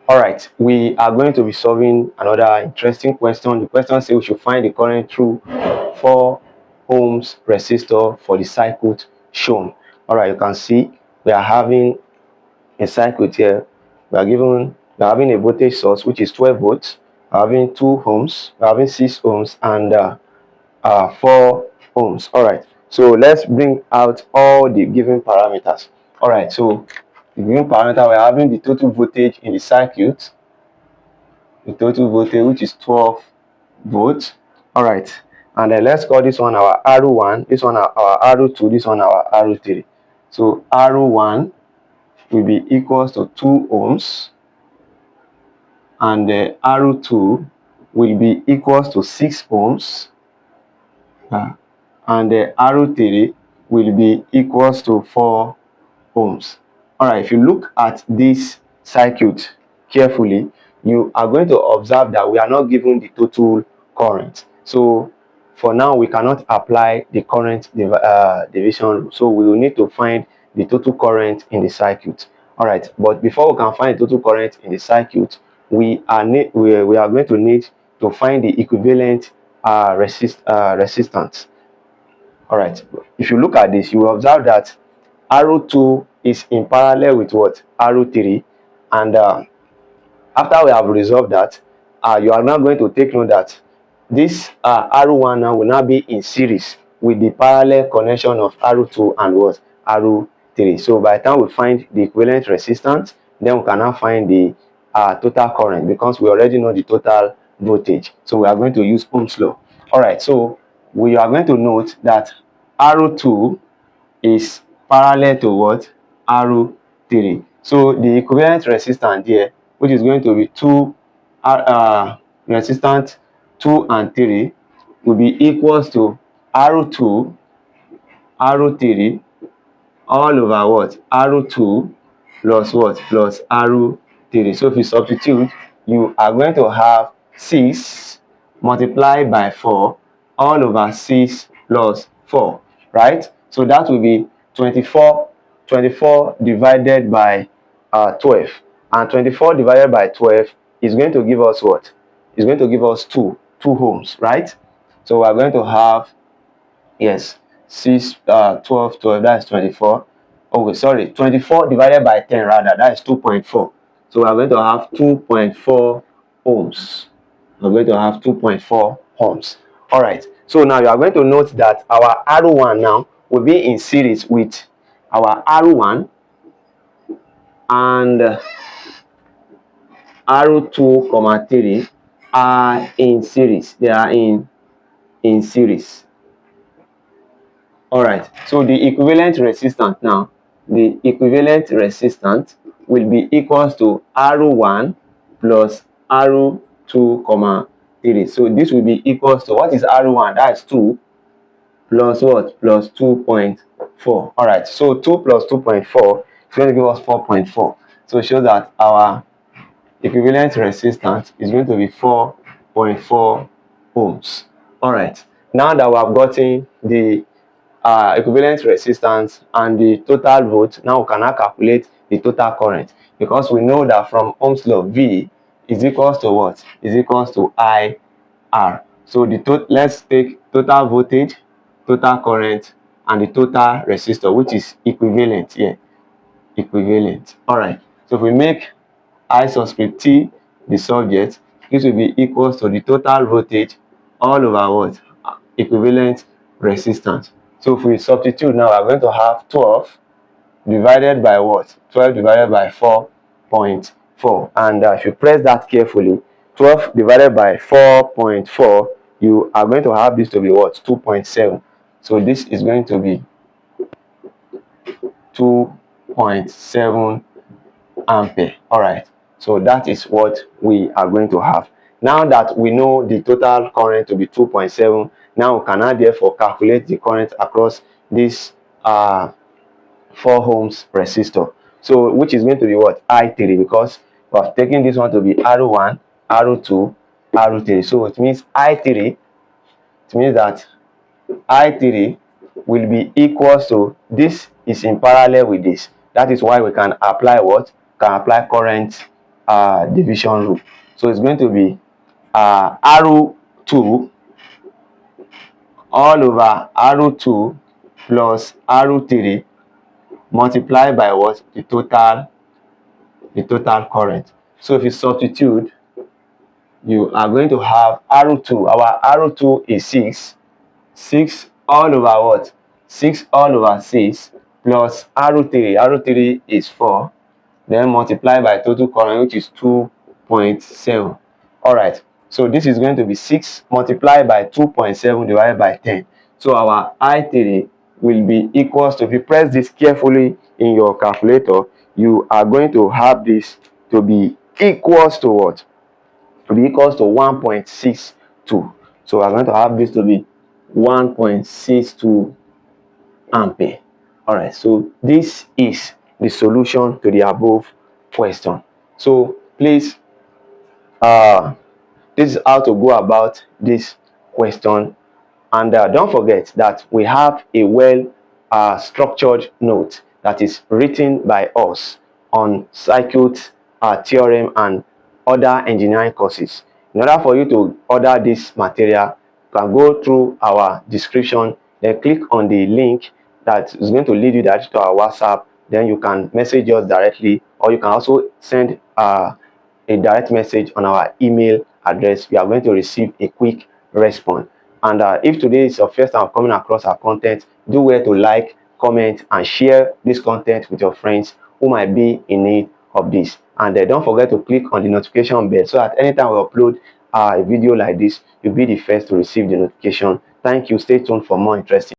All right, we are going to be solving another interesting question. The question says we should find the current through 4 ohms resistor for the circuit shown. All right, you can see we are having a circuit here. We are having a voltage source which is 12 volts. We are having 2 ohms. We are having 6 ohms and 4 ohms. All right, so let's bring out all the given parameters. All right, so the given parameter, we are having the total voltage in the circuit, the total voltage which is 12 volts. All right, and then let's call this one our R1, this one our R2, this one our R3. So R1 will be equals to 2 ohms, and the R2 will be equals to 6 ohms, and the R3 will be equals to 4 ohms. All right, if you look at this circuit carefully, you are going to observe that we are not given the total current. So for now, we cannot apply the current division rule. So we will need to find the total current in the circuit. All right, but before we can find the total current in the circuit, we are going to need to find the equivalent resistance. All right, if you look at this, you will observe that R2 is in parallel with what? R3, and after we have resolved that, you are now going to take note that this R1 now will now be in series with the parallel connection of R2 and what? R3. So by the time we find the equivalent resistance, then we can now find the total current, because we already know the total voltage. So we are going to use Ohm's law. All right, so we are going to note that R2 is parallel to what? R3. So the equivalent resistance here, which is going to be resistance 2 and 3, will be equals to R2, R3 all over what? R2 plus what? Plus R3. So if you substitute, you are going to have 6 multiplied by 4 all over 6 plus 4, right? So that will be 24 divided by 12, and 24 divided by 12 is going to give us what? It's going to give us 2 ohms, right? So we are going to have, yes, 6 12 12, that's 24. Oh wait, sorry, 24 divided by 10, rather, that is 2.4. So we are going to have 2.4 ohms. We're going to have 2.4 ohms. All right, so now you are going to note that our R1 now will be in series with our R1, and R2 comma 3 are in series. They are in series. All right, so the equivalent resistance now, the equivalent resistance will be equals to R1 plus R2 comma 3. So this will be equals to, what is R1? That's 2 plus what? Plus 2.4. All right, so 2 plus 2.4 is going to give us 4.4. So it shows that our equivalent resistance is going to be 4.4 ohms. All right, now that we have gotten the equivalent resistance and the total volt, now we can now calculate the total current, because we know that from Ohm's law, V is equals to what? Is equals to IR. So let's take total voltage, total current, and the total resistor, which is equivalent here. Equivalent. All right, so if we make I subscript T the subject, this will be equals to the total voltage all over what? Equivalent resistance. So if we substitute now, we are going to have 12 divided by what? 12 divided by 4.4. And if you press that carefully, 12 divided by 4.4, you are going to have this to be what? 2.7. So this is going to be 2.7 ampere. All right, so that is what we are going to have. Now that we know the total current to be 2.7, now we can now therefore calculate the current across this 4 ohms resistor, so which is going to be what? I3, because we have taken this one to be R1, R2, R3. So it means I3, it means that I3 will be equals to, this is in parallel with this. That is why we can apply what? Can apply current division rule. So it's going to be R2 all over R2 plus R3 multiplied by what? The total current. So if you substitute, you are going to have R2. Our R2 is 6 all over what? 6 all over 6 plus R3. R3 is 4. Then multiply by total current, which is 2.7. All right. So this is going to be 6 multiplied by 2.7 divided by 10. So our I3 will be equals to, if you press this carefully in your calculator, you are going to have this to be equals to what? To be equals to 1.62. So we're going to have this to be 1.62 ampere. All right, so this is the solution to the above question. So please, this is how to go about this question. And don't forget that we have a well structured note that is written by us on circuit theorem and other engineering courses. In order for you to order this material, you can go through our description, then click on the link that is going to lead you directly to our WhatsApp. Then you can message us directly, or you can also send a direct message on our email address. We are going to receive a quick response. And if today is your first time coming across our content, do well to like, comment, and share this content with your friends who might be in need of this. And don't forget to click on the notification bell so that anytime we upload a video like this, you'll be the first to receive the notification. Thank you. Stay tuned for more interesting